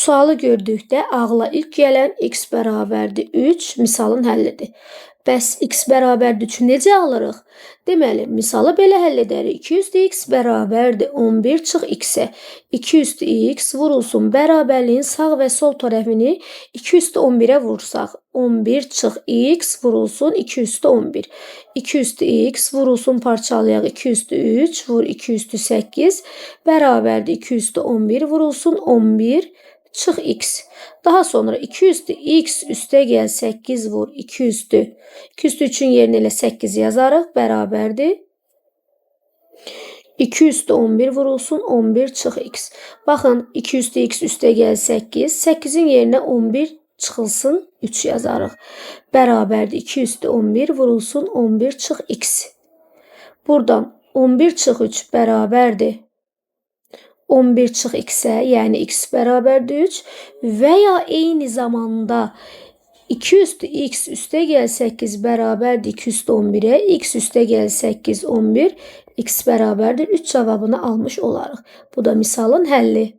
Sualı gördükdə ağla ilk gələn x bərabərdir 3 misalın həllidir. Bəs x bərabərdir 3 necə alırıq? Deməli, misalı belə həll edərik. 2 üstü x bərabərdir 11 çıx x-ə. 2 üstü x vurulsun bərabərliyin sağ və sol tərəfini 2 üstü 11-ə vursaq. 11 çıx x vurulsun 2 üstü 11. 2 üstü x vurulsun parçalayaq 2 üstü 3 vur 2 üstü 8 bərabərdir 2 üstü 11 vurulsun 11 çıx x. Daha sonra 2 üstü x üstə gəl 8 vur 2 üstü 3-ün yerinə elə 8 yazarıq bərabərdir. 2 üstü 11 vurulsun 11 çıx x. Baxın 2 üstü x üstə gəl 8. 8-in yerinə 11 çıxılsın 3 yazarıq. Bərabərdir 2 üstü 11 vurulsun 11 çıx x. Buradan 11 çıx 3 bərabərdir 11 çıx x-ə, yəni x bərabərdir 3 və ya eyni zamanda 2 üstü x üstə gəl 8 bərabərdir 2 üstü 11-ə, x üstə gəl 8 11, x bərabərdir 3 cavabını almış olarıq. Bu da misalın həlli.